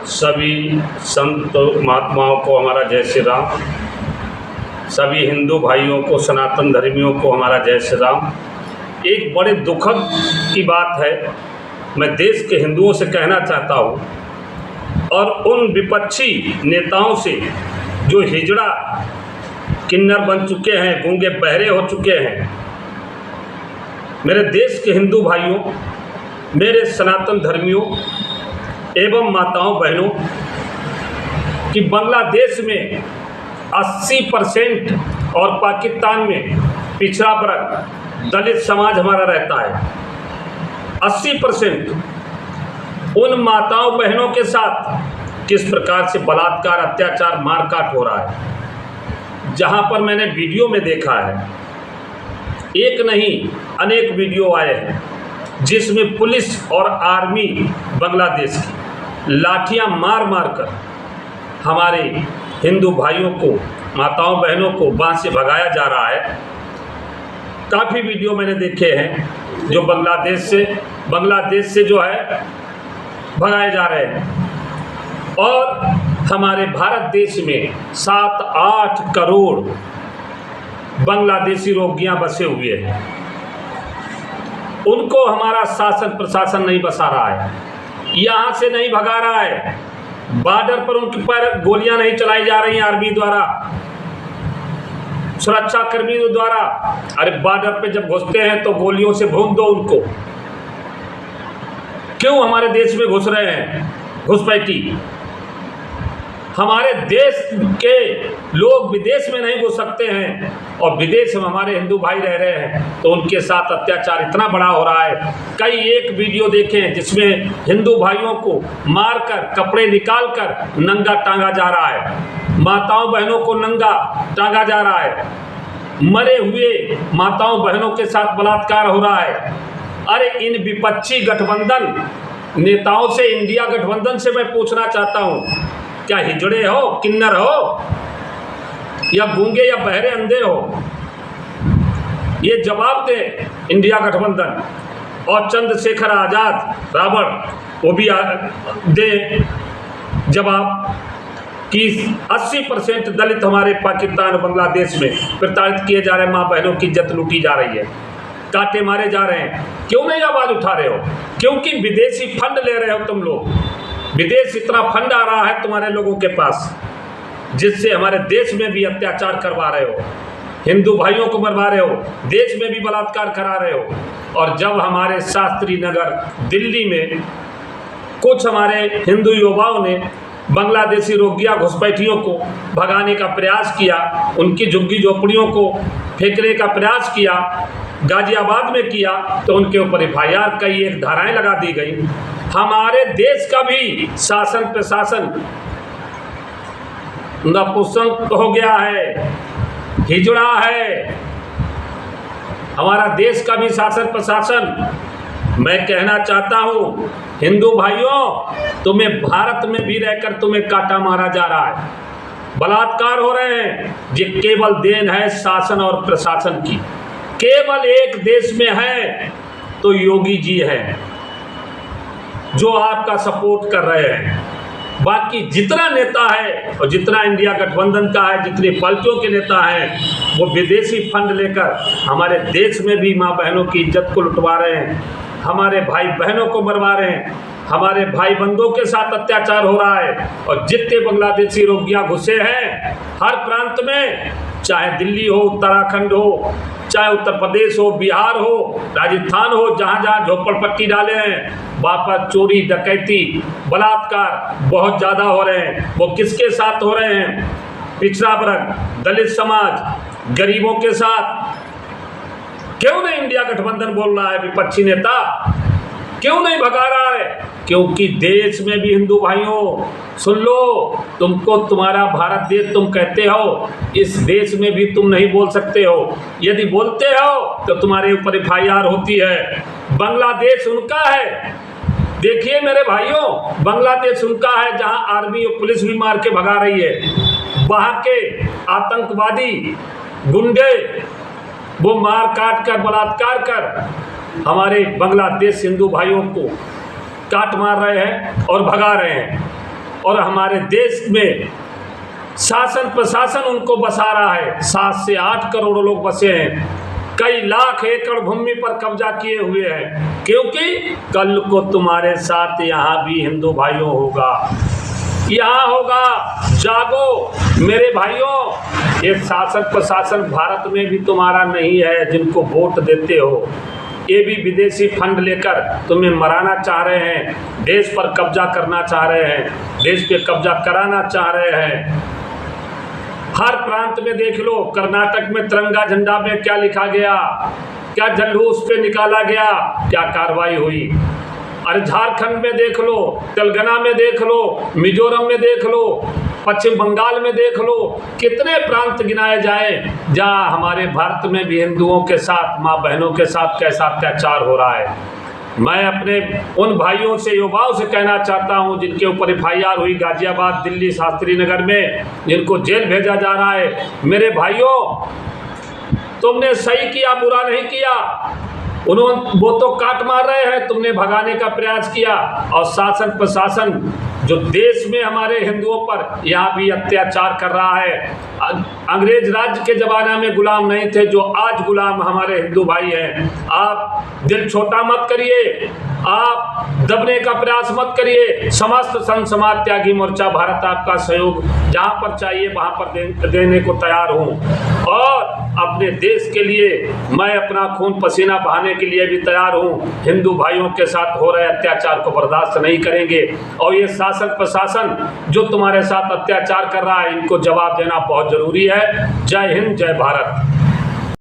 सभी संत महात्माओं को हमारा जय श्री राम। सभी हिंदू भाइयों को, सनातन धर्मियों को हमारा जय श्री राम। एक बड़े दुखद की बात है, मैं देश के हिंदुओं से कहना चाहता हूँ और उन विपक्षी नेताओं से जो हिजड़ा किन्नर बन चुके हैं, गूंगे बहरे हो चुके हैं। मेरे देश के हिंदू भाइयों, मेरे सनातन धर्मियों एवं माताओं बहनों कि बांग्लादेश में 80% और पाकिस्तान में पिछड़ा वर्ग दलित समाज हमारा रहता है। 80% उन माताओं बहनों के साथ किस प्रकार से बलात्कार, अत्याचार, मारकाट हो रहा है, जहां पर मैंने वीडियो में देखा है, एक नहीं अनेक वीडियो आए हैं जिसमें पुलिस और आर्मी बांग्लादेश की लाठियां मार मार कर हमारे हिंदू भाइयों को, माताओं बहनों को वहाँ से भगाया जा रहा है। काफ़ी वीडियो मैंने देखे हैं जो बांग्लादेश से जो है भगाए जा रहे हैं। और हमारे भारत देश में 7-8 करोड़ बांग्लादेशी रोगियां बसे हुए हैं। उनको हमारा शासन प्रशासन नहीं बसा रहा है, यहाँ से नहीं भगा रहा है। बॉर्डर पर उनके पर गोलियां नहीं चलाई जा रही हैं आर्मी द्वारा, सुरक्षा कर्मियों द्वारा। अरे बॉर्डर पे जब घुसते हैं तो गोलियों से भून दो उनको। क्यों हमारे देश में घुस रहे हैं घुसपैठी? हमारे देश के लोग विदेश में नहीं घुस सकते हैं और विदेश में हमारे हिंदू भाई रह रहे हैं तो उनके साथ अत्याचार इतना बड़ा हो रहा है। कई एक वीडियो देखें जिसमें हिंदू भाइयों को मारकर, कपड़े निकालकर नंगा टांगा जा रहा है, माताओं बहनों को नंगा टांगा जा रहा है, मरे हुए माताओं बहनों के साथ बलात्कार हो रहा है। अरे इन विपक्षी गठबंधन नेताओं से, इंडिया गठबंधन से मैं पूछना चाहता हूँ, क्या हिजड़े हो, किन्नर हो, या गूंगे या बहरे अंधे हो? ये जवाब दे इंडिया गठबंधन। और चंद्रशेखर आज़ाद रावण वो भी दे जवाब कि 80% दलित हमारे पाकिस्तान और बांग्लादेश में प्रताड़ित किए जा रहे हैं, माँ बहनों की इज्जत लूटी जा रही है, कांटे मारे जा रहे हैं। क्यों नहीं आवाज़ उठा रहे हो? क्योंकि विदेशी फंड ले रहे हो तुम लोग। विदेश इतना फंड आ रहा है तुम्हारे लोगों के पास जिससे हमारे देश में भी अत्याचार करवा रहे हो, हिंदू भाइयों को मरवा रहे हो, देश में भी बलात्कार करा रहे हो। और जब हमारे शास्त्री नगर दिल्ली में कुछ हमारे हिंदू युवाओं ने बांग्लादेशी रोगिया घुसपैठियों को भगाने का प्रयास किया, उनकी झुग्गी झोपड़ियों को फेंकने का प्रयास किया, गाजियाबाद में किया, तो उनके ऊपर FIR कई एक धाराएं लगा दी गई। हमारे देश का भी शासन प्रशासन नपुंसक हो गया है, हिजड़ा है हमारा देश का भी शासन प्रशासन। मैं कहना चाहता हूँ हिंदू भाइयों, तुम्हें भारत में भी रहकर तुम्हें काटा मारा जा रहा है, बलात्कार हो रहे हैं। ये केवल देन है शासन और प्रशासन की। केवल एक देश में है तो योगी जी हैं जो आपका सपोर्ट कर रहे हैं। बाकी जितना नेता है और जितना इंडिया गठबंधन का है, जितनी पार्टियों के नेता हैं, वो विदेशी फंड लेकर हमारे देश में भी माँ बहनों की इज्जत को लुटवा रहे हैं, हमारे भाई बहनों को मरवा रहे हैं, हमारे भाई बंधुओं के साथ अत्याचार हो रहा है। और जितने बांग्लादेशी रोगियां घुसे हैं हर प्रांत में, चाहे दिल्ली हो, उत्तराखंड हो, चाहे उत्तर प्रदेश हो, बिहार हो, राजस्थान हो, जहाँ जहाँ झोपड़पट्टी डाले हैं, वहाँ पर चोरी, डकैती, बलात्कार बहुत ज़्यादा हो रहे हैं। वो किसके साथ हो रहे हैं? पिछड़ा वर्ग, दलित समाज, गरीबों के साथ। क्यों नहीं इंडिया गठबंधन बोल रहा है? विपक्षी नेता क्यों नहीं भगा रहा है? क्योंकि देश में भी हिंदू भाइयों सुन लो, तुमको तुम्हारा भारत देश तुम कहते हो, इस देश में भी तुम नहीं बोल सकते हो। यदि बोलते हो तो तुम्हारे ऊपर FIR होती है। बांग्लादेश उनका है, देखिए मेरे भाइयों, बांग्लादेश उनका है जहां आर्मी और पुलिस भी मार के भगा रही है। वहाँ के आतंकवादी गुंडे वो मार काट कर, बलात्कार कर हमारे बांग्लादेश हिंदू भाइयों को काट मार रहे हैं और भगा रहे हैं। और हमारे देश में शासन प्रशासन उनको बसा रहा है। 7 से 8 करोड़ लोग बसे हैं, कई लाख एकड़ भूमि पर कब्जा किए हुए हैं, क्योंकि कल को तुम्हारे साथ यहाँ भी हिंदू भाइयों होगा, यहाँ होगा। जागो मेरे भाइयों, ये शासन प्रशासन भारत में भी तुम्हारा नहीं है। जिनको वोट देते हो ये भी विदेशी फंड लेकर तुम्हें मराना चाह रहे हैं, देश पर कब्जा करना चाह रहे हैं, देश पे कब्जा कराना चाह रहे हैं। हर प्रांत में देख लो, कर्नाटक में तिरंगा झंडा में क्या लिखा गया, क्या जलूस पे निकाला गया, क्या कार्रवाई हुई। अरे झारखंड में देख लो, तेलंगाना में देख लो, मिजोरम में देख लो, पश्चिम बंगाल में देख लो, कितने प्रांत गिनाए जाए जहाँ हमारे भारत में भी हिंदुओं के साथ, माँ बहनों के साथ कैसा अत्याचार हो रहा है। मैं अपने उन भाइयों से, युवाओं से कहना चाहता हूं जिनके ऊपर FIR हुई गाजियाबाद, दिल्ली, शास्त्री नगर में, जिनको जेल भेजा जा रहा है, मेरे भाइयों तुमने सही किया, बुरा नहीं किया। वो तो काट मार रहे हैं, तुमने भगाने का प्रयास किया। और शासन प्रशासन जो देश में हमारे हिंदुओं पर यहाँ भी अत्याचार कर रहा है, अंग्रेज राज्य के ज़माना में गुलाम नहीं थे जो आज गुलाम हमारे हिंदू भाई हैं। आप दिल छोटा मत करिए, आप दबने का प्रयास मत करिए। समस्त संत समाज त्यागी मोर्चा भारत आपका सहयोग जहाँ पर चाहिए वहाँ पर देने को तैयार हूँ, और अपने देश के लिए मैं अपना खून पसीना बहाने के लिए भी तैयार हूँ। हिंदू भाइयों के साथ हो रहे अत्याचार को बर्दाश्त नहीं करेंगे, और ये शासन प्रशासन जो तुम्हारे साथ अत्याचार कर रहा है, इनको जवाब देना बहुत जरूरी है। जय हिंद, जय भारत।